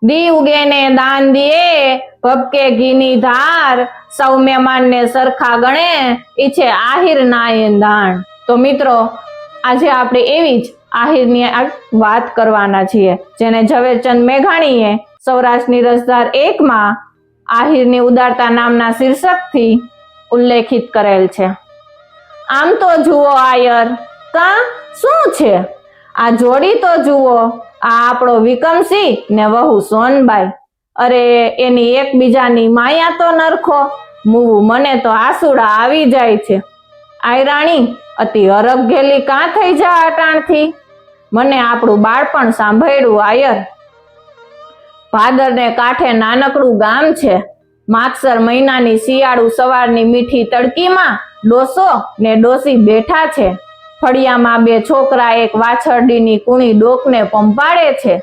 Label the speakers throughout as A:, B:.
A: દી ઉગે ને દાન દિયે, ભપકે ઘીની ધાર, સૌ મહેમાનને સરખા ગણે, ઈછે આહિર નાયે દાણ. તો મિત્રો, આજે આપણે એવી જ આહિરની વાત કરવાના છીએ, જેને ઝવેરચંદ મેઘાણીએ સૌરાષ્ટ્રની રસધાર 1માં આહિરની ઉદારતા નામના શીર્ષકથી ઉલ્લેખિત કરેલ છે. આમ તો જુઓ આયર, કા શું છે આ જોડી, તો જુઓ આ આપણો વિકમસિંહ ને વહુ સોનબાઈ. અરે એની એકબીજાની માયા તો નરખો, મુવું મને તો આસુડા આવી જાય છે. આયરાણી અતિ હરખઘેલી કાં થઈ જા અટાણથી, મને આપણું બાળપણ સાંભળ્યું આયર. ભાદરને કાંઠે નાનકડું ગામ છે. માગસર મહિનાની શિયાળુ સવારની મીઠી તડકીમાં ડોસો ને ડોસી બેઠા છે. ફળિયામાં બે છોકરા એક વાછરડીની કૂણી ડોકને પંપાડે છે.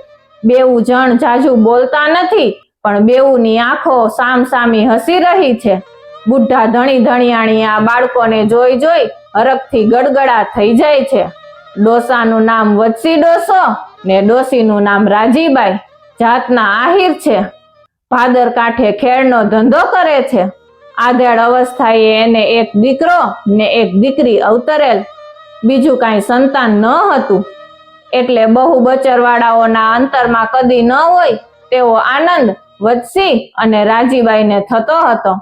A: બેઉ જણ જાજુ બોલતા નથી, પણ બેઉની આંખો સામસામી હસી રહી છે. બુઢા ધણી ધણિયાણી આ બાળકોને જોઈ જોઈ હરખથી ગડગડા થઈ જાય છે. ડોસાનું નામ વત્સી ડોસો ને ડોસીનું નામ રાજીબાઈ. જાતના આહિર છે. ભાદર કાંઠે ખેડનો ધંધો કરે છે. આધેડ અવસ્થાએ એને એક દીકરો ને એક દીકરી અવતરેલ. બીજું કાંઈ સંતાન ન હતું, એટલે બહુ બચરવાળાઓના અંતરમાં કદી ન હોય તેવો આનંદ વત્સી અને રાજીબાઈને થતો હતો.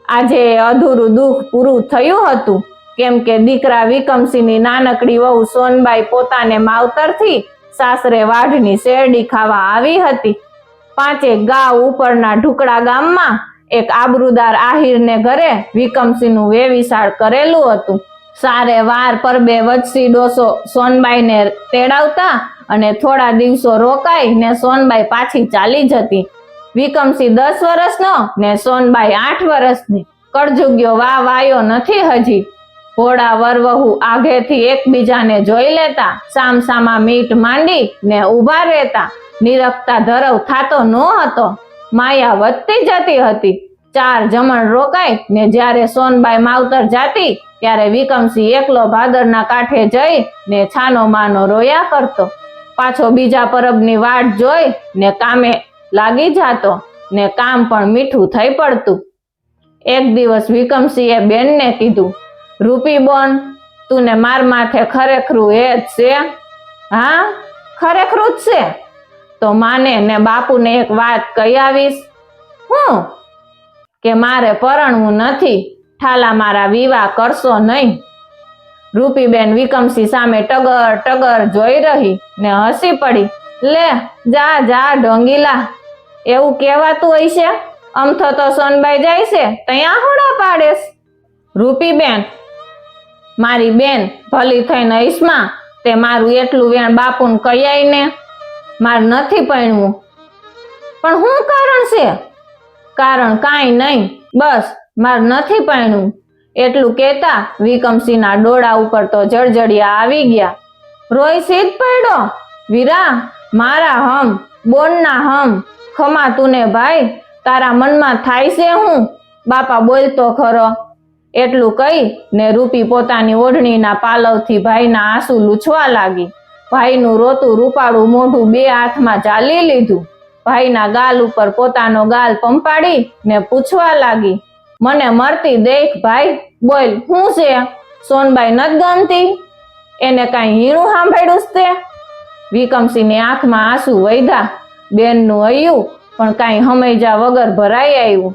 A: આજે અધૂરું દુઃખ પૂરું થયું હતું, કેમ કે દીકરા વિકમસિંહની નાનકડી વહુ સોનબાઈ પોતાને માવતરથી સાસરે વાઢની શેરડી ખાવા આવી હતી. 5 ગાવ ઉપરના ઢુકડા ગામમાં એક આબરૂદાર આહિરને ઘરે વિકમસિંહનું વેવિશાળ કરેલું હતું. સારે વાર પરબે વત્સી ડોસો સોનબાઈને તેડાવતા અને થોડા દિવસો રોકાઈ ને સોનબાઈ પાછી ચાલી જતી. વિકમસિંહ 10 વર્ષનો ને સોનબાઈ 8 વર્ષની. કળજુગ્યો વાયો નથી હજી. ઘોડા વરવહુ આઘેથી એકબીજાને જોઈ લેતા, સામસામા મીટ માંડી ને ઊભા રહેતા. નિરખતા ધરવ થાતો ન હતો. માયા વધતી જતી હતી. 4 જમણ રોકાય ને જ્યારે સોનબાઈ માવતર જાતી ત્યારે વિકમસિંહ એકલો ભાદરના કાંઠે જઈ ને છાનો માનો રોયા કરતો. પાછો બીજા પરબની વાટ જોઈ ને કામે લાગી જાતો ને કામ પણ મીઠું થઈ પડતું. એક દિવસ વિકમસિંહે બેનને કીધું, રૂપી બોન, તું ને માર માથે ખરેખરું એ જ છે? હા, ખરેખરું જ છે. તો માને ને બાપુને એક વાત કહી આવીશ. હું? કે મારે પરણવું નથી, ઠાલા મારા વિવાહ કરશો નહીં. રૂપીબેન વિકમસિંહ સામે ટગર ટગર જોઈ રહી ને હસી પડી. લે જા જા ઢોંગીલા, એવું કહેવાતું હશે? અમથો તો સોનબાઈ જાય છે ત્યાં હોડા પાડેશ. રૂપીબેન, મારી બેન ભલી થઈને ઈસ્મા, તે મારું એટલું વેણ બાપુને કયાય ને. માર નથી પરણવું. પણ શું કારણ છે? કારણ કાંઈ નહીં, બસ માર નથી પરણવું. એટલું કહેતા વિકમસિંહના ડોળા ઉપર તો જળજળિયા આવી ગયા. રોય સીધ પડ્યો. વીરા, મારા હમ, બોનના હમ, ખમા તુને ભાઈ, તારા મનમાં થાય છે હું? બાપા બોલતો ખરો. એટલું કહી ને રૂપી પોતાની ઓઢણીના પાલવથી ભાઈના આંસુ લૂછવા લાગી. ભાઈનું રોતું રૂપાળું મોઢું 2 હાથમાં ઝાલી લીધું. ભાઈના ગાલ ઉપર પોતાનો ગાલ પંપાડી ને પૂછવા લાગી, મને મરતી દેખ ભાઈ, બોલ શું છે? સોનબાઈ નથી ગમતી? એને કાંઈ હીણું સાંભળ્યું તે? વિકમસિંહની આંખમાં આંસુ વહ્યા. બેનનું હૈયું પણ કાંઈ હમૈજા વગર ભરાઈ આવ્યું.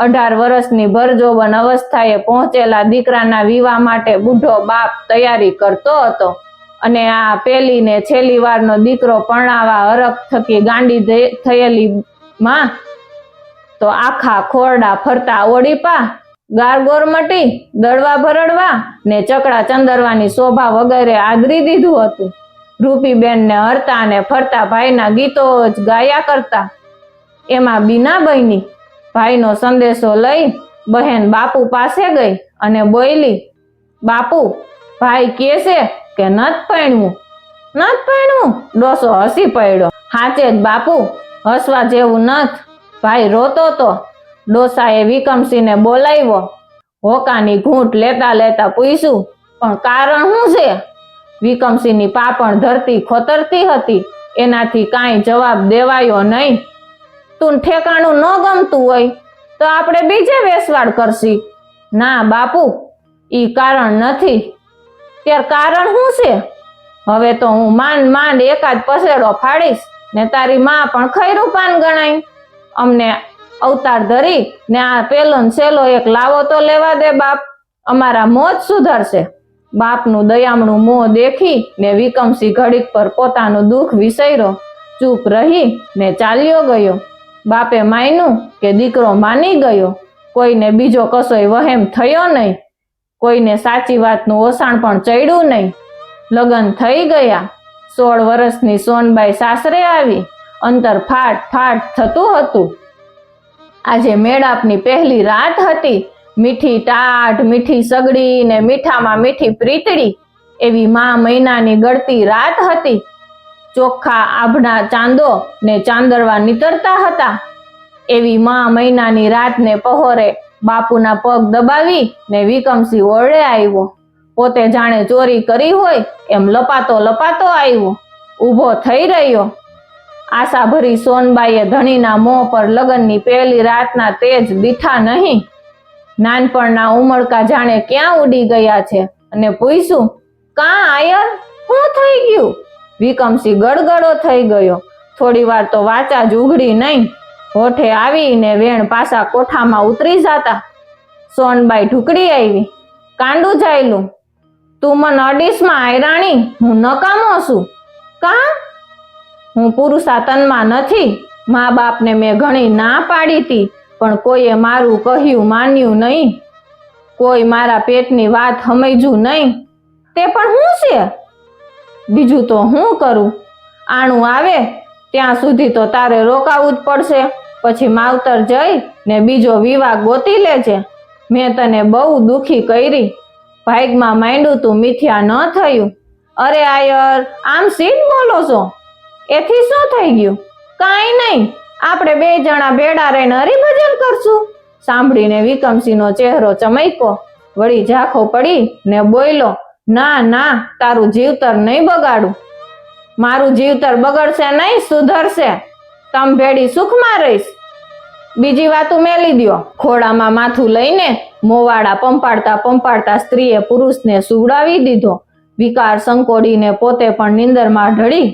A: 18 વર્ષની ભરજોબન અવસ્થાએ પહોંચેલા દીકરાના વિવાહ માટે બુઢો બાપ તૈયારી કરતો હતો, અને આ પહેલી ને છેલ્લી વારનો દીકરો પરણાવા હરખ થકી ગાંડી થયેલી માં તો આખા ખોરડા ફરતા ઓડીપા, ગારગોરમટી, દળવા ભરડવા ને ચકડા ચંદરવાની શોભા વગેરે આદરી દીધું હતું. રૂપીબેનને હરતા ને ફરતા ભાઈના ગીતો જ ગાયા કરતા. એમાં બીનાબાઈની ભાઈનો સંદેશો લઈ બહેન બાપુ પાસે ગઈ અને બોલી, બાપુ, ભાઈ કહે છે કે નથ પરણવું. નથ પરણવું? ડોસો હસી પડ્યો. હાચે જ બાપુ, હસવા જેવું નથ. ભાઈ રોતો તો. ડોસાએ વિકમસિંહને બોલાવ્યો. હોકાની ઘૂંટ લેતા લેતા પૂછ્યું, પણ કારણ શું છે? વિકમસિંહની પાપણ ધરતી ખોતરતી હતી એનાથી કાંઈ જવાબ દેવાયો નહીં. તું ઠેકાણું ન ગમતું હોય તો આપણે બીજે વેસવાડ કરશી. ના બાપુ, ઈ કારણ નથી. ત્યારે કારણ શું છે? હવે તો હું માંડ માંડ એકાદ પસેડો ફાડીશ ને તારી માં પણ ખૈરું પાન ગણાય. અમને અવતાર ધરી ને આ પેલો ને સેલો એક લાવો તો લેવા દે બાપ, અમારા મોજ સુધરશે. બાપનું દયામણું મોં દેખી ને વિકમસિંહ ઘડીક પર પોતાનું દુઃખ વિસર્યો, ચૂપ રહી ને ચાલ્યો ગયો. બાપે માન્યું કે દીકરો માની ગયો. કોઈને બીજો કશોય વહેમ થયો નહીં. કોઈને સાચી વાતનું ઓસાણ પણ ચડ્યું નહીં. લગ્ન થઈ ગયા. 16 વર્ષની સોનબાઈ સાસરે આવી. અંતર ફાટ ફાટ થતું હતું. આજે મેળાપની પહેલી રાત હતી. મીઠી ટાઢ, મીઠી સગડી ને મીઠામાં મીઠી પ્રીતળી એવી મા મહિનાની ગળતી રાત હતી. ચોખ્ખા આભના ચાંદો ને ચાંદરવા નીતરતા હતા. એવી મા મહિનાની રાતને પહોરે બાપુના પગ દબાવી ને વિકમસિંહ ઓરડે આવ્યો. પોતે જાણે ચોરી કરી હોય એમ લપાતો લપાતો આવ્યો. ઊભો થઈ રહ્યો. આશાભરી સોનબાઈએ ધણીના મોં પર લગ્નની પહેલી રાતના તેજ દીઠા નહીં. નાનપણના ઉમળકા જાણે ક્યાં ઉડી ગયા છે અને પૂછ્યું, કાં આયર, શું થઈ ગયું? વિકમસિંહ ગડગડો થઈ ગયો. થોડી વાર તો વાચા જ ઉઘડી નહીં. હોઠે આવીને વેણ પાછા કોઠામાં ઉતરી જાતા. સોનબાઈ ઢુકડી આવી. કાંડું જાયલું, તું મને અડીસમાં આયરાણી, હું નકામો છું. કાં? હું પુરુષાતનમાં નથી. મા બાપને મેં ઘણી ના પાડી હતી, પણ કોઈએ મારું કહ્યું માન્યું નહીં. કોઈ મારા પેટની વાત સમજ્યું નહીં. તે પણ શું છે? બીજું તો હું કરું? આણું આવે ત્યાં સુધી તો તારે રોકાવું જ પડશે. પછી માવતર જઈ ને બીજો વિવાહ ગોતી લેજે. મેં તને બહુ દુખી કરી. ભાગમાં માંડ્યું તું મિથ્યા ન થયું. અરે આયર, આમ સીધ બોલો છો? એથી શું થઈ ગયું? કાંઈ નહીં, આપણે 2 જણા ભેડા રહીને હરિભજન કરશું. સાંભળીને વિકમસિંહનો ચહેરો ચમક્યો. વળી ઝાંખો પડી ને બોલ્યો, ના ના, તારું જીવતર નહીં બગાડું. મારું જીવતર બગડશે નહીં, સુધરશે. તમ ભેડી સુખમાં રહીશ. બીજી વાતું મેલી દ્યો. ખોડામાં માથું લઈને મોવાડા પંપાડતા પંપાડતા સ્ત્રીએ પુરુષને સુવડાવી દીધો. વિકાર સંકોડીને પોતે પણ નીંદરમાં ઢળી.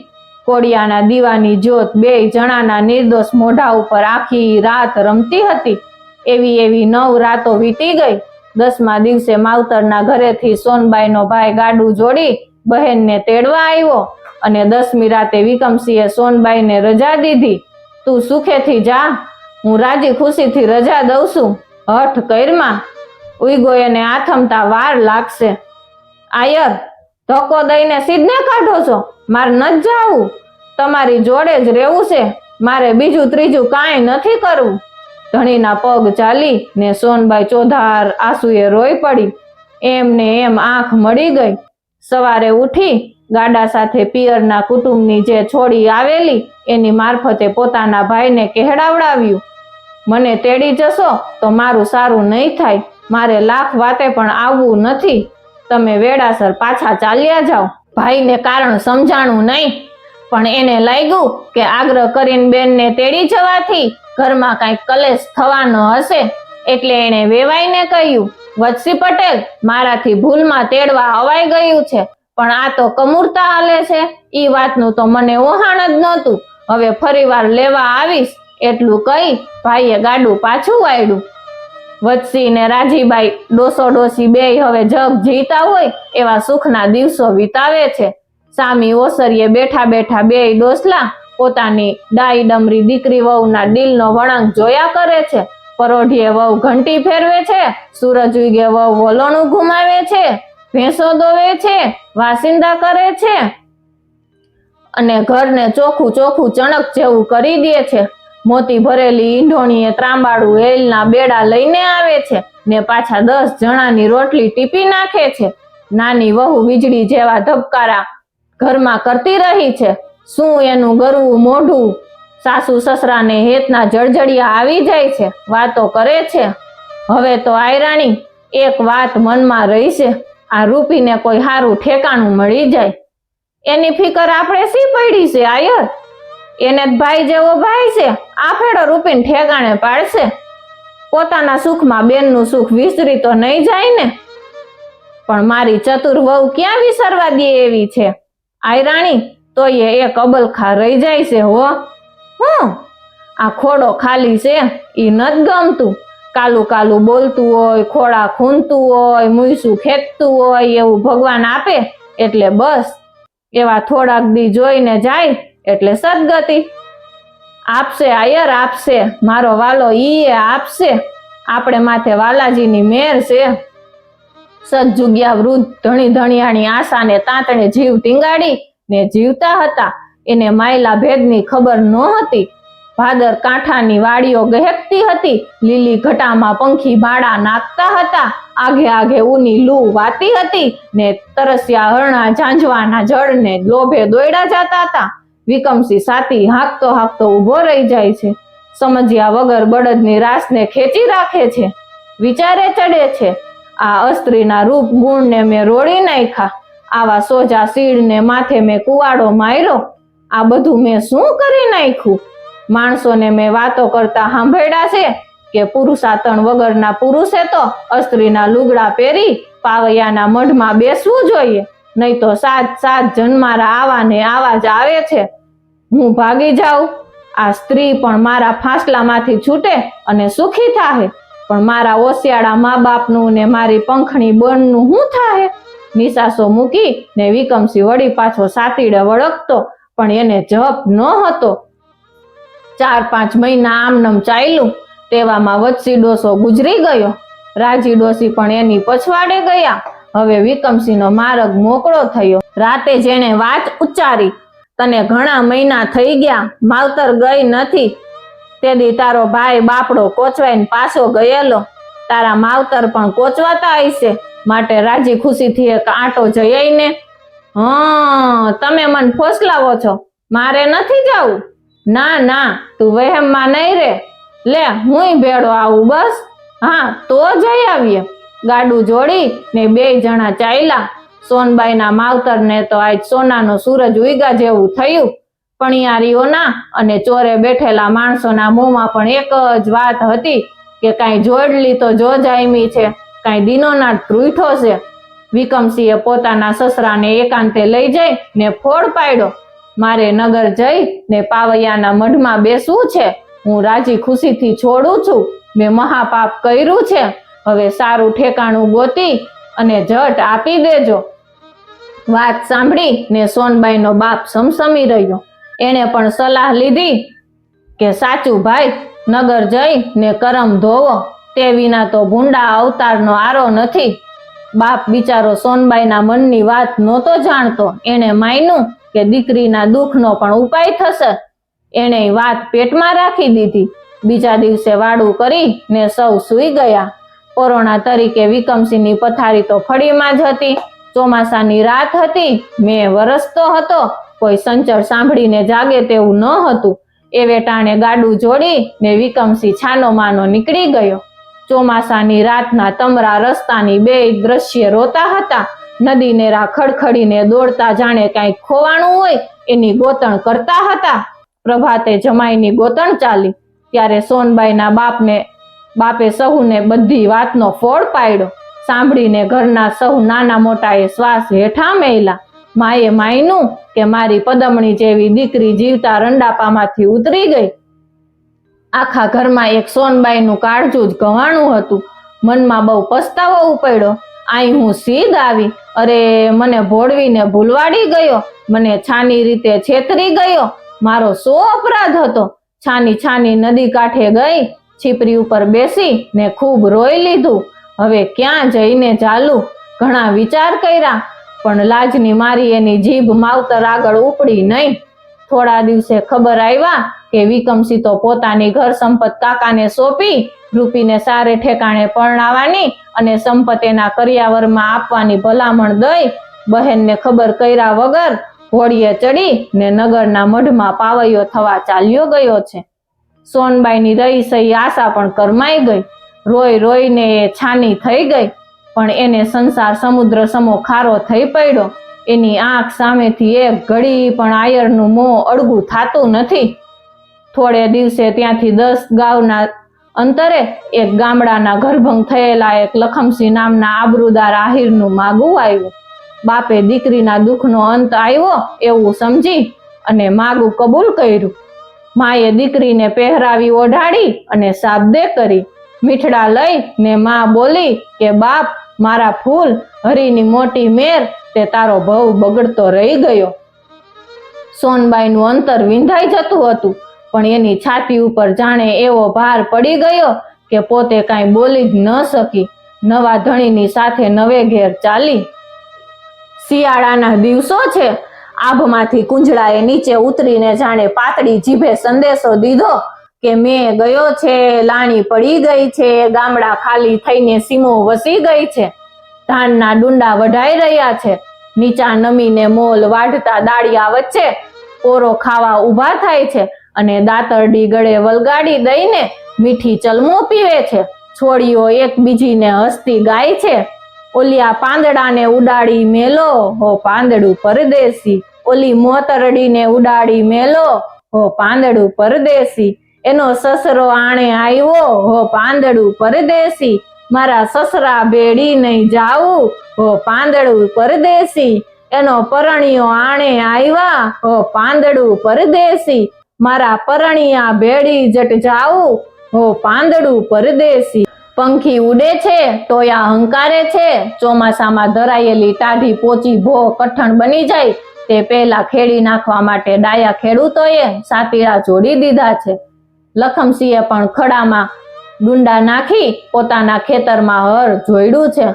A: કોડિયાના દીવાની જ્યોત 2 જણાના નિર્દોષ મોઢા ઉપર આખી રાત રમતી હતી. એવી 9 રાતો વીતી ગઈ. 10મા દિવસે માવતરના ઘરેથી સોનબાઈનો ભાઈ ગાડું જોડી બહેનને તેડવા આવ્યો અને 10મી રાતે વિકમસિંહે સોનબાઈને રજા દીધી. તું સુખેથી જા, હું રાજી ખુશીથી રજા દઉં છું. હઠ કરમાં ઉઈગો એને આથમતા વાર લાગશે. આયર, ધક્કો દઈને સીધને કાઢો છો? મારે ન જાવું. તમારી જોડે જ રહેવું છે. મારે બીજું ત્રીજું કાંઈ નથી કરવું. ધણીના પગ ચાલી ને સોનબાઈ ચોધાર આંસુએ રોઈ પડી. એમને એમ આંખ મળી ગઈ. સવારે ઉઠી ગાડા સાથે પિયરના કુટુંબની જે છોડી આવેલી એની મારફતે પોતાના ભાઈને કહેડાવડાવ્યું, મને તેડી જશો તો મારું સારું નહીં થાય. મારે લાખ વાતે પણ આવવું નથી. તમે વેડાસર પાછા ચાલ્યા જાઓ. ભાઈને કારણ સમજાણું નહીં, પણ એને લાગ્યું કે આગ્રહ કરીને બેનને તેડી જવાથી ઘરમાં કાંઈક કલેશ થવાનો હશે, એટલે એણે વેવાઈને કહ્યું, વત્સી પટેલ, મારાથી ભૂલમાં તેડવા અવાઈ ગયું છે, પણ આ તો કમૂરતા હાલે છે. ઈ વાતનું તો મને ઓહાણ જ નહોતું. હવે ફરીવાર લેવા આવીશ. એટલું કહી ભાઈએ ગાડું પાછું વાળ્યું. વત્સી ને રાજીબાઈ ડોસો ડોસી 2 હવે જગ જીતા હોય એવા સુખના દિવસો વિતાવે છે. સામી ઓસરીએ બેઠા બેઠા 2 ડોસલા પોતાની ડાઈ ડમરી દીકરી વહુના દિલનો વળાંક જોયા કરે છે. પરોઢીએ વહુ ઘંટી ફેરવે છે, સૂરજ ઉગે વહુ વલોણું ઘુમાવે છે, ભેંસો દોવે છે, વાસિંદા કરે છે અને ઘરને ચોખ્ખું ચોખ્ખું ચણક જેવું કરી દે છે. મોતી ભરેલી ઈંઢોણીએ ત્રાંબાડું એલના બેડા લઈને આવે છે ને પાછા 10 જણાની રોટલી ટીપી નાખે છે. નાની વહુ વીજળી જેવા ધબકારા ઘરમાં કરતી રહી છે. શું એનું ગરવું મોઢું. સાસુ સસરાને હેતના જળજળિયા આવી જાય છે, વાતો કરે છે. હવે તો આયરાણી એક વાત મનમાં રહી છે, આ રૂપીને કોઈ સારું ઠેકાણું મળી જાય. એની ફિકર આપણે સી પડી છે આયર? એને જ ભાઈ જેવો ભાઈ છે, આ ફેડો રૂપીને ઠેકાણે પાડશે. પોતાના સુખમાં બેનનું સુખ વિસરી તો નહીં જાય ને. પણ મારી ચતુર વહુ ક્યાં વિસરવા દે એવી છે. આયરાણી તો એ અબલખા રહી જાય છે હો. આ ખોડો ખાલી છે ઈ નથી ગમતું. કાલું કાલું બોલતું હોય, ખોડા ખૂંદતું હોય, મૂયસું ખેંચતું હોય એવું ભગવાન આપે એટલે બસ. એવા થોડાક દી જોઈને જાય એટલે સદગતિ. આપશે આયર આપશે, મારો વાલો ઈ આપશે. આપણે માથે વાલાજીની મેર છે. સદજુગ્યા વૃદ્ધ ધણી ધણિયાની આશાને તાંતણે જીવ ટીંગાડી ને જીવતા હતા. એને માયલા ભેદની ખબર નહોતી. ભાદર કાંઠાની વાડીઓ ગહેકતી હતી. લીલી ઘટામાં પંખી ભાડા નાખતા હતા. આઘે આઘે ઊની લૂ વાતી હતી ને તરસ્યા હરણા ઝાંઝવાના જળને લોભે દોડ્યા જતા હતા. વિકમસી સાતી હાંકતો હાંકતો ઊભો રહી જાય છે. સમજ્યા વગર બળદની રાસને ખેંચી રાખે છે. વિચારે ચડે છે, આ અસ્ત્રીના રૂપ ગુણને મેં રોડી નાખ્યા. આવા સોજા સીડને માથે મેં કુવાડો માર્યો. આ બધું મેં શું કરી નાખ્યું? માણસોને મેં વાતો કરતા સાંભળ્યા છે કે પુરુષાતણ વગરના પુરુષે તો અસ્ત્રીના લુગડા પહેરી પાવૈયાના મઢમાં બેસવું જોઈએ, નહીં તો સાત જન્મારા આવા ને આવા જ આવે છે. હું ભાગી જાઉં, આ સ્ત્રી પણ મારા ફાંસલામાંથી છૂટે અને સુખી થાહે. પણ મારા ઓસિયાળા મા બાપનું ને મારી પંખણી બનનું શું થાહે? નિસાસો મૂકી ને વિકમસી વળી પાછો સાતીડે વળગતો, પણ એને જપ ન હતો. 4-5 મહિના આમનમ ચાલ્યું. તેવામાં વચ્ચી ડોસો ગુજરી ગયો. રાજી ડોસી પણ એની પછવાડે ગયા. હવે વિકમસીનો માર્ગ મોકળો થયો. રાતે જેણે વાત ઉચ્ચારી, તને ઘણા મહિના થઈ ગયા માવતર ગઈ નથી. તેદી તારો ભાઈ બાપડો કોચવાઈને પાછો ગયેલો. તારા માવતર પણ કોચવાતા હશે, માટે રાજી ખુશીથી એક આંટો જઈ આઈને. તમે મને ફોસલાવો છો, મારે નથી જવું. ના ના, તું વહેમમાં નહીં રે. લે હુંય ભેળો આવું બસ. હા તો જઈ આવીએ. ગાડું જોડી ને 2 જણા ચાલ્યા. સોનબાઈના માવતરને તો આજ સોનાનો સૂરજ ઉગ્યા જેવું થયું. પણિયારીઓના અને ચોરે બેઠેલા માણસોના મોંમાં પણ એક જ વાત હતી કે કાંઈ જોડલી તો જો જાયમી છે, કાંઈ દીનોના ધ્રુઠો છે. વિકમસીએ પોતાના સસરાને એકાંતે લઈ જઈ ને ફોડ પાડ્યો. મારે નગર જઈ ને પાવૈયાના મઢમાં બેસવું છે. હું રાજી ખુશીથી છોડું છું. મેં મહાપાપ કર્યું છે. હવે સારું ઠેકાણું ગોતી અને જટ આપી દેજો. વાત સાંભળી ને સોનબાઈનો બાપ સમસમી રહ્યો. એને પણ સલાહ લીધી કે સાચું ભાઈ, નગર જઈ ને કરમ ધોવો, તે વિના તો ભૂંડા અવતારનો આરો નથી. બાપ બિચારો સોનબાઈના મનની વાત નહોતો જાણતો. એને માન્યું કે દીકરીના દુઃખનો પણ ઉપાય થશે. એને વાત પેટમાં રાખી દીધી. બીજા દિવસે વાડું કરી ને સૌ સૂઈ ગયા. કોરોના તરીકે વિકમસીની પથારી તો ફળીમાં જ હતી. ચોમાસાની રાત હતી. મેં વરસતો હતો. કોઈ સંચળ સાંભળીને જાગે તેવું ન હતું. એ વેટાણે ગાડું જોડી ને વિકમસી છાનો માનો નીકળી ગયો. ચોમાસાની રાતના તમરા રસ્તાની 2 દ્રશ્ય રોતા હતા. નદી નેરા ખડખડીને દોડતા જાણે કાંઈક ખોવાણું હોય એની ગોતણ કરતા હતા. પ્રભાતે જમાઈની ગોતણ ચાલી ત્યારે સોનબાઈના બાપે સહુને બધી વાતનો ફોડ પાડ્યો. સાંભળીને ઘરના સહુ નાના મોટાએ શ્વાસ હેઠા મેલ્યા. માએ માયનું કે મારી પદમણી જેવી દીકરી જીવતા રંડાપામાંથી ઉતરી ગઈ. આખા ઘરમાં એક સોનબાઈનું કાળજું જ ગવાણું હતું. મનમાં બહુ પસ્તાવો ઉપડ્યો. અહીં હું સીધ આવી, અરે મને ભોળવીને ભૂલવાડી ગયો, મને છાની રીતે છેતરી ગયો. મારો શો અપરાધ હતો? છાની નદી કાંઠે ગઈ, છીપરી ઉપર બેસી ને ખૂબ રોઈ લીધું. હવે ક્યાં જઈને ચાલું? ઘણા વિચાર કર્યા, પણ લાજની મારી એની જીભ માવતર આગળ ઉપડી નહીં. થોડા દિવસે ખબર આવ્યા કે વિકમસી તો પોતાની ઘર સંપત કાકાને સોંપી રૂપીને સારે ઠેકાણે પરણાવવાની અને સંપત એના કરિયાવરમાં આપવાની ભલામણ દઈ બહેનને ખબર કર્યા વગર ઘોડીએ ચડી ને નગરના મઢમાં પાવૈયો થવા ચાલ્યો ગયો છે. સોનબાઈની રહી સહી આશા પણ કરમાઈ ગઈ. રોઈ રોઈને એ છાની થઈ ગઈ. પણ એને સંસાર સમુદ્ર સમો ખારો થઈ પડ્યો. એની આંખ સામેથી એક ઘડી પણ આયરનું મોં અળગું થાતું નથી. થોડે દિવસે ત્યાંથી 10 ગાંવના અંતરે એક ગામડાના ગર્ભંગ થયેલા એક લખમસિંહ નામના આબરૂદાર આહિરનું માગું આવ્યું. બાપે દીકરીના દુઃખનો અંત આવ્યો એવું સમજી અને માગું કબૂલ કર્યું. માએ દીકરીને પહેરાવી ઓઢાડી અને શાબ્દે કરી. મીઠડા લઈ ને માં બોલી કે બાપ મારા ફૂલ, હરીની મોટી મેર તે તારો ભવ બગડતો રહી ગયો. સોનબાઈનું અંતર વિંધાઈ જતું હતું, પણ એની છાતી ઉપર જાણે એવો ભાર પડી ગયો કે પોતે કાંઈ બોલી જ ન શકી. નવા ધણીની સાથે નવે ઘેર ચાલી. શિયાળાના દિવસો છે. આભમાંથી કુંજળાએ નીચે ઉતરીને જાણે પાતળી જીભે સંદેશો દીધો કે મેં ગયો છે, લાણી પડી ગઈ છે, ગામડા ખાલી થઈને સીમો વસી ગઈ છે, ધાનના ડુંડા વઢાઈ રહ્યા છે. નીચા નમીને મોલ વાઢતા દાળિયા વચ્ચે પોરો ખાવા ઊભા થાય છે અને દાતરડી ગળે વલગાડી દઈને મીઠી ચલમો પીવે છે. છોડીઓ એકબીજીને હસતી ગાય છે. ઓલિયા પાંદડાને ઉડાડી મેલો હો પાંદડું પરદેશી, ઓલી મોતરડીને ઉડાડી મેલો હો પાંદડું પરદેશી, એનો સસરો આણે આવ્યો હો પાંદડું પરદેશી, મારા સસરા ભેડી નહીં જાવું હો પાંદડું પરદેશી, એનો પરણિયો આણે આવ્યા હો પાંદડું પરદેશી, મારા પરણિયા ભેડી જટ જાવું હો પાંદડું પરદેશી. પંખી ઉડે છે, ટોયા હંકારે છે. ચોમાસામાં ધરાયેલી ટાઢી પોચી ભો કઠણ બની જાય તે પહેલા ખેડી નાખવા માટે ડાયા ખેડૂતોએ સાતીરા જોડી દીધા છે. લખમસિંહે પણ ખડામાં ડુંડા નાખી પોતાના ખેતરમાં હર જોડ્યું છે.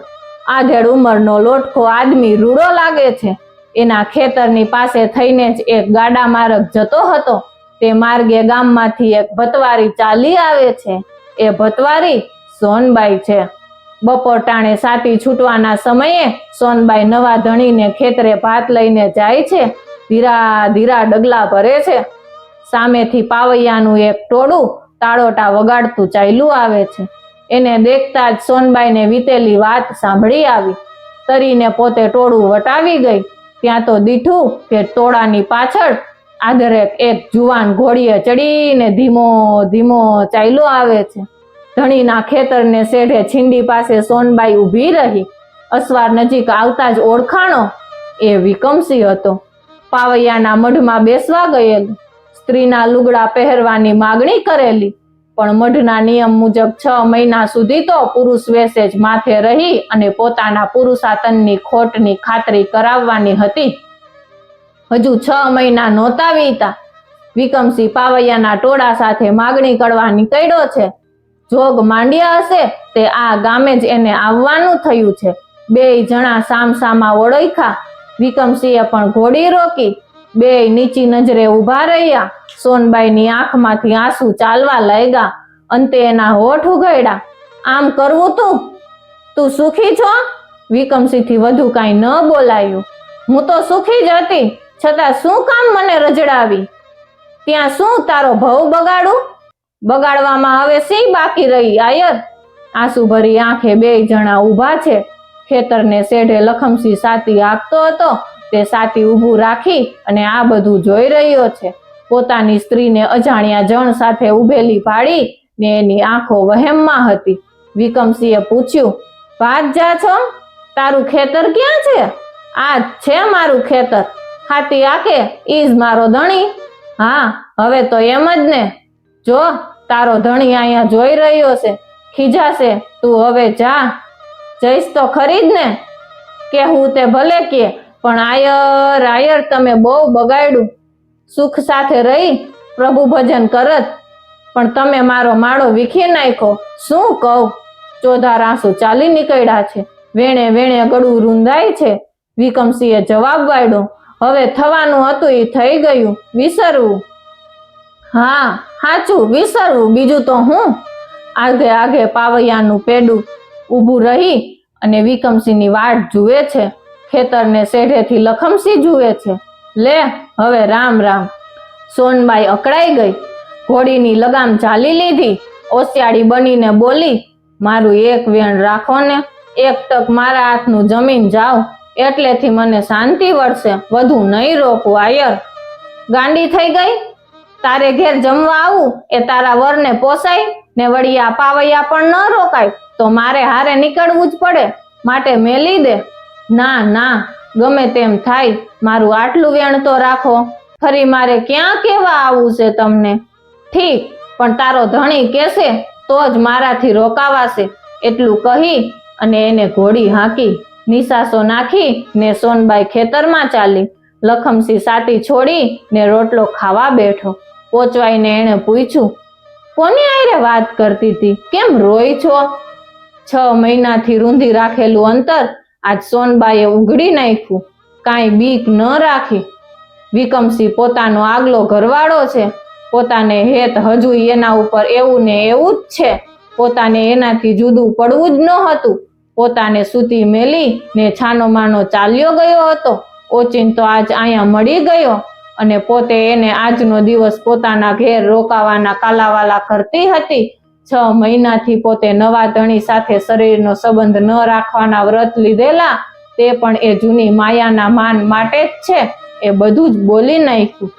A: આધેડ ઉંમરનો લોટકો આદમી રૂડો લાગે છે. એના ખેતરની પાસે થઈને જ એક ગાડા માર્ગ જતો હતો. તે માર્ગે ગામમાંથી એક ભતવારી ચાલી આવે છે. એ ભતવારી સોનબાઈ છે. બપોર ટાણે સાતી છૂટવાના સમયે સોનબાઈ નવા ધણીને ખેતરે ભાત લઈને જાય છે. ધીરા ધીરા ડગલા ભરે છે. સામેથી પાવૈયાનું એક ટોળું તાળોટા વગાડતું ચાલ્યું આવે છે. એને દેખતા જ સોનબાઈને વીતેલી વાત સાંભળી આવી. તરીને પોતે ટોળું વટાવી ગઈ. ત્યાં તો દીઠું કે ટોળાની પાછળ આધરે એક જુવાન ઘોડીએ ચડીને ધીમો ધીમો ચાલ્યો આવે છે. ધણીના ખેતરને શેઢે છીંડી પાસે સોનબાઈ ઊભી રહી. અસવાર નજીક આવતા જ ઓળખાણો એ વિકમસિંહ હતો. પાવૈયાના મઢમાં બેસવા ગયેલું. સ્ત્રીના લુગડા પહેરવાની માગણી કરેલી, પણ મઢના નિયમ મુજબ 6 મહિના સુધી તો પુરુષ વેશે જ માથે રહી અને પોતાના પુરુષાતનની ખોટની ખાતરી કરાવવાની હતી. હજુ 6 મહિના નહોતા વીતા. વિકમસિંહ પાવૈયાના ટોળા સાથે માગણી કરવા નીકળ્યો છે. જોગ માંડ્યા હશે તે આ ગામે જ એને આવવાનું થયું છે. 2 જણા સામસામા ઓળખ્યા. વિકમસિંહે પણ ઘોડી રોકી. 2 નીચી નજરે ઊભા રહ્યા. સોનબાઈની આંખમાંથી આંસુ ચાલવા લાગ્યા. અંતે એના હોઠ ઉઘડ્યા. આમ કરવું તું સુખી છો? વિકમસિંહથી વધુ કાંઈ ન બોલાયું. હું તો સુખી જ હતી, છતાં શું કામ મને રજડાવી? ત્યાં શું તારો ભવ બગાડું? બગાડવામાં હવે સી બાકી રહી આયર? આંસુ ભરી આંખે 2 જણા ઊભા છે. ખેતરને શેઢે લખમસિંહ સાતી આપતો હતો. તે સાતી ઊભું રાખી અને આ બધું જોઈ રહ્યો છે. પોતાની સ્ત્રીને અજાણ્યા જણ સાથે ઊભેલી ભાળી ને એની આંખો વહેમમાં હતી. વિકમસિંહે પૂછ્યું, ભાત જા છો? તારું ખેતર ક્યાં છે? આ છે મારું ખેતર. હાથી આંખે ઈ જ મારો ધણી. હા, હવે તો એમ જ ને. જો તારો ધણી અહીંયા જોઈ રહ્યો છે, ખીજાશે. તું હવે જા. જઈશ તો ખરી જ ને? કહેવું તે ભલે કે, પણ આયર તમે બહુ બગાડ્યું. સુખ સાથે રહી પ્રભુ ભજન કરત, પણ તમે મારો માળો વીખી નાખ્યો. શું કહું? ચોધાર આંસુ ચાલી નીકળ્યા છે. વેણે વેણે ગળું રૂંધાય છે. વિકમસિંહે જવાબ વાળ્યો, હવે થવાનું હતું એ થઈ ગયું. વિસરવું? હા, સાચું, વિસરવું. બીજું તો હું? આગે આગે પાવૈયાનું પેડું ઊભું રહી અને વિકમસિંહની વાટ જુએ છે. ખેતરને શેઢેથી લખમસિંહ જુએ છે. લે હવે રામ રામ. સોનબાઈ અકળાઈ ગઈ. ઘોડીની લગામ ઝાલી લીધી. ઓસિયાળી બનીને બોલી, મારું એક વેણ રાખો ને. 1 ટક મારા હાથનું જમીન જાઓ. એટલેથી મને શાંતિ વળશે, વધુ નહીં રોકવું આયર. ગાંડી થઈ ગઈ? તારે ઘેર જમવા આવું એ તારા વરને પોસાય ને વળી આ પાવૈયા પણ ન રોકાય તો મારે હારે નીકળવું જ પડે, માટે મેલી દે. ના ના, ગમે તેમ થાય, મારું આટલું વેણ તો રાખો. ફરી મારે ક્યાં કેવા આવું છે તમને? ઠીક, પણ તારો ધણી કહેશે તો જ મારાથી રોકાવાશે, એટલું કહી અને એને ઘોડી હાંકી. નિસાસો નાખી ને સોનબાઈ ખેતરમાં ચાલી. લખમસી સાતી છોડી ને રોટલો ખાવા બેઠો. પોચવાઈને એને પૂછ્યું, કોની આયરે વાત કરતી હતી? કેમ રોઈ છો? 6 મહિનાથી રૂંધી રાખેલું અંતર આજ સોનબાઈએ ઉઘડી નાખ્યું. કાંઈ બીક ન રાખી. વિકમસી પોતાનો આગલો ઘરવાળો છે, પોતાને હેત હજુ એના ઉપર એવું ને એવું જ છે. પોતાને એનાથી જુદું પડવું જ ન હતું. પોતાને સૂતી મેલી ને છાનો માનો ચાલ્યો ગયો હતો. ઓચિંતો આજ અહીંયા મળી ગયો અને પોતે એને આજનો દિવસ પોતાના ઘેર રોકાવાના કાલાવાલા કરતી હતી. 6 મહિનાથી પોતે નવા ધણી સાથે શરીરનો સંબંધ ન રાખવાના વ્રત લીધેલા, તે પણ એ જૂની માયાના માન માટે જ છે. એ બધું જ બોલી નાખ્યું.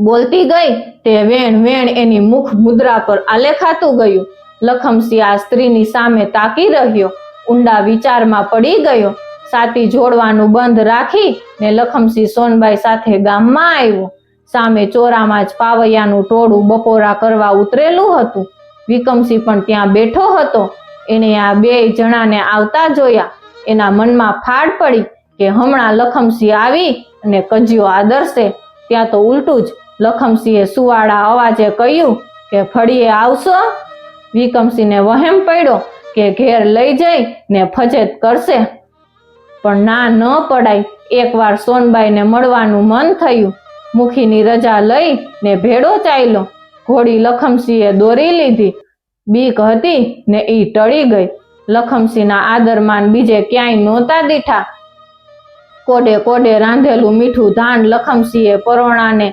A: બોલતી ગઈ તે વેણ વેણ એની મુખ મુદ્રા પર આલેખાતું ગયું. લખમસી આ સ્ત્રીની સામે તાકી રહ્યો, ઊંડા વિચારમાં પડી ગયો. સાતી જોડવાનું બંધ રાખી ને લખમસી સોનબાઈ સાથે ગામમાં આવ્યો. સામે ચોરામાં જ પાવૈયાનું ટોળું બપોરા કરવા ઉતરેલું હતું. વિકમસી પણ ત્યાં બેઠો હતો. એને આ 2 જણાને આવતા જોયા. એના મનમાં ફાડ પડી કે હમણાં લખમસી આવી અને કજિયો આદરશે. ત્યાં તો ઉલટું જ લખમસીએ સુવાળા અવાજે કહ્યું કે ફળીએ આવશો? વિકમસીને વહેમ પડ્યો કે ઘેર લઈ જઈ ને ફજેત કરશે, પણ ના ન પડાય. એકવાર સોનબાઈને મળવાનું મન થયું. મુખીની રજા લઈ ને ભેડો ચાલ્યો. ઘોડી લખમસીએ દોરી લીધી. બીક હતી ને ઈ ટળી ગઈ. લખમસીના આદરમાન બીજે ક્યાંય નહોતા દીઠા. કોડે કોડે રાંધેલું મીઠું ધાન લખમસીએ પરોણાને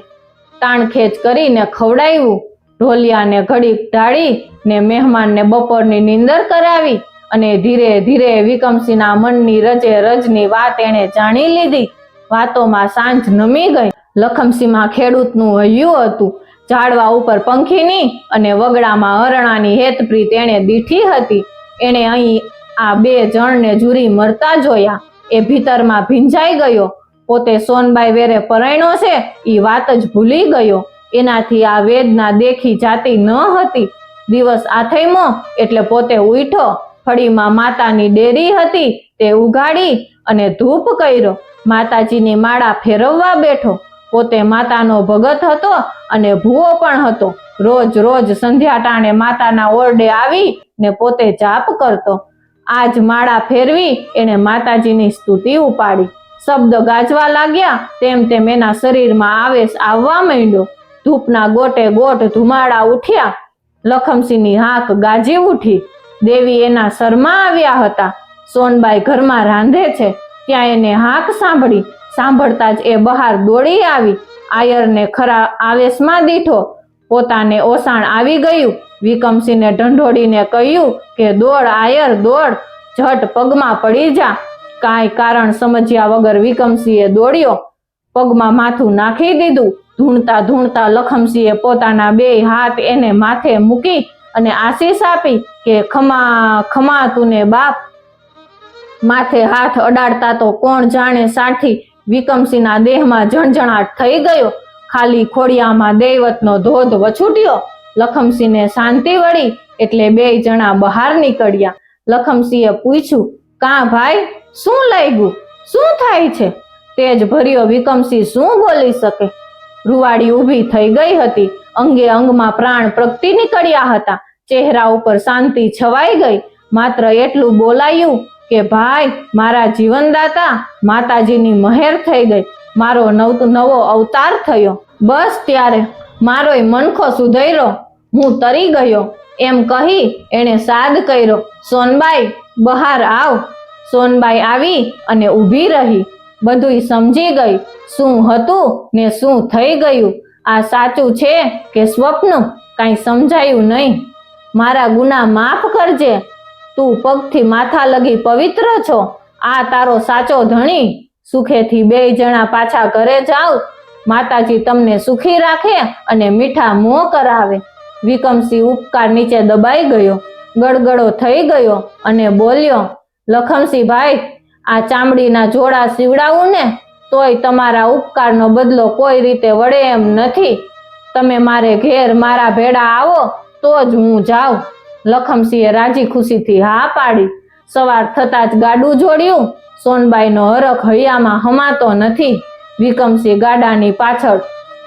A: તાણખેંચ કરીને ખવડાવ્યું. ઢોલિયાને ઘડીક ઢાળી ને મહેમાનને બપોરની નીંદર કરાવી અને ધીરે ધીરે વિકમસીના મનની રજે રજની વાત એણે જાણી લીધી. વાતોમાં સાંજ નમી ગઈ. લખમસીમાં ખેડૂતનું હૈયું હતું. ઝાડવા ઉપર પંખીની અને વગડામાં હરણાની હેતપ્રીત એણે દીઠી હતી. એણે અહીં આ 2 જણને જુરી મરતા જોયા. એ ભીતરમાં ભીંજાઈ ગયો. પોતે સોનબાઈ વેરે પરણ્યો છે એ વાત જ ભૂલી ગયો. એનાથી આ વેદના દેખી જાતી ન હતી. દિવસ આથૈમો એટલે પોતે ઉઠ્યો. ફળીમાં માતાની ડેરી હતી તે ઉઘાડી અને ધૂપ કર્યો. માતાજીની માળા ફેરવવા બેઠો. પોતે માતાનો ભગત હતો અને ભૂવો પણ હતો. રોજ રોજ સંધ્યા ટાણે માતાના ઓરડે આવી ને પોતે જાપ કરતો. આજ માળા ફેરવી એને માતાજીની સ્તુતિ ઉપાડી. શબ્દ ગાજવા લાગ્યા. તેમ તેમ એના શરીરમાં આવેશ આવવા માંડ્યો. ધૂપના ગોટે ગોટ ધુમાડા ઉઠ્યા. લખમસીની હાક ગાજી ઉઠી. દેવી એના શરમાં આવ્યા હતા. સોનબાઈ ઘરમાં રાંધે છે ત્યાં એને હાક સાંભળી. સાંભળતા જ એ બહાર દોડી આવી. આયરને ખરા આવેશમાં દીઠો. પોતાને ઓસાણ આવી ગયું. વિકમસીને ઢંઢોળીને કહ્યું કે દોડ આયર દોડ, ઝટ પગમાં પડી જા. કાંઈ કારણ સમજ્યા વગર વિકમસીએ દોડ્યો. પગમાં માથું નાખી દીધું. ધૂણતા ધૂણતા લખમસીએ પોતાના 2 હાથ એને માથે મૂકી અને આશીષ આપી કે ખમા ખમા તુને બાપ. માથે હાથ અડાડતા તો કોણ જાણે સાથી વિકમસીના દેહમાં ઝણઝણાટ થઈ ગયો. ખાલી ખોડિયામાં દૈવતનો ધોધ વછૂટ્યો. લખમસીને શાંતિ વળી એટલે 2 જણા બહાર નીકળ્યા. લખમસીએ પૂછ્યું, કાં ભાઈ, શું લાગ્યું? શું થાય છે? તેજ ભર્યો વિકમસી શું બોલી શકે? રૂવાડી ઊભી થઈ ગઈ હતી. અંગે અંગમાં પ્રાણ પ્રગટી નીકળ્યા હતા. ચહેરા ઉપર શાંતિ છવાઈ ગઈ. માત્ર એટલું બોલાયું કે ભાઈ, મારા જીવનદાતા માતાજીની મહેર થઈ ગઈ. મારો નવો અવતાર થયો. બસ ત્યારે મારોય મનખો સુધર્યો. હું તરી ગયો. એમ કહી એણે સાદ કર્યો, સોનબાઈ બહાર આવ. સોનબાઈ આવી અને ઊભી રહી. બધુંય સમજી ગઈ. શું હતું ને શું થઈ ગયું, આ સાચું છે કે સ્વપ્ન, કાંઈ સમજાયું નહીં. મારા ગુના માફ કરજે. તું પગથી માથા લગી પવિત્ર છો. આ તારો સાચો ધણી, સુખેથી 2 જણા પાછા ઘરે જાવ, માતાજી તમને સુખી રાખે અને મીઠા મોં કરાવે. વિકમસિંહ ઉપકાર નીચે દબાઈ ગયો, ગળગળો થઈ ગયો અને બોલ્યો, લખમસિંહ ભાઈ, આ ચામડીના જોડા સીવડાવું ને તોય તમારા ઉપકારનો બદલો કોઈ રીતે વળે એમ નથી. તમે મારે ઘેર મારા ભેડા આવો તો જ હું જાઉં. લખમસિંહે રાજી ખુશીથી હા પાડી. સવાર થતાં જ ગાડું જોડ્યું. સોનબાઈનો હરખ હૈયામાં હમાતો નથી. વિકમસિંહ ગાડાની પાછળ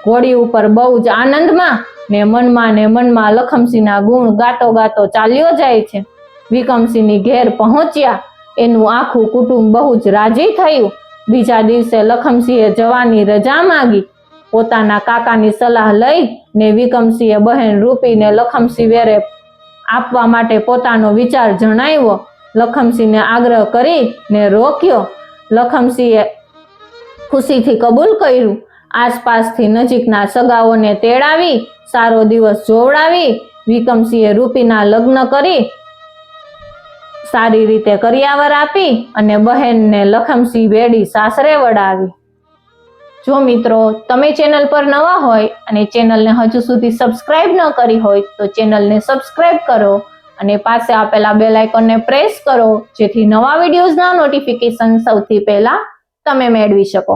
A: ઘોડી ઉપર બહુ જ આનંદમાં ને મનમાં લખમસિંહના ગુણ ગાતો ગાતો ચાલ્યો જાય છે. વિકમસિંહની ઘેર પહોંચ્યા. એનું આખું કુટુંબ બહુ જ રાજી થયું. બીજા દિવસે લખમસિંહે જવાની રજા માંગી. પોતાના કાકાની સલાહ લઈ ને વિકમસિંહે બહેન રૂપીને લખમસિંહ વેરે આપવા માટે પોતાનો વિચાર જણાવ્યો. લખમસિંહને આગ્રહ કરી ને રોક્યો. લખમસિંહે ખુશીથી કબૂલ કર્યું. આસપાસથી નજીકના સગાઓને તેડાવી સારો દિવસ જોવડાવી વિકમસિંહે રૂપીના લગ્ન કરી સારી રીતે કરિયાવર આપી અને બહેનને લખમસિંહ વેડી સાસરે વડાવી. જો મિત્રો તમે ચેનલ પર નવા હોય અને ચેનલને હજુ સુધી સબસ્ક્રાઇબ ન કરી હોય તો ચેનલને સબસ્ક્રાઇબ કરો અને પાસે આપેલા બેલ આઇકોનને પ્રેસ કરો જેથી નવા વિડીયોઝના નોટિફિકેશન સૌથી પહેલા તમે મેળવી શકો.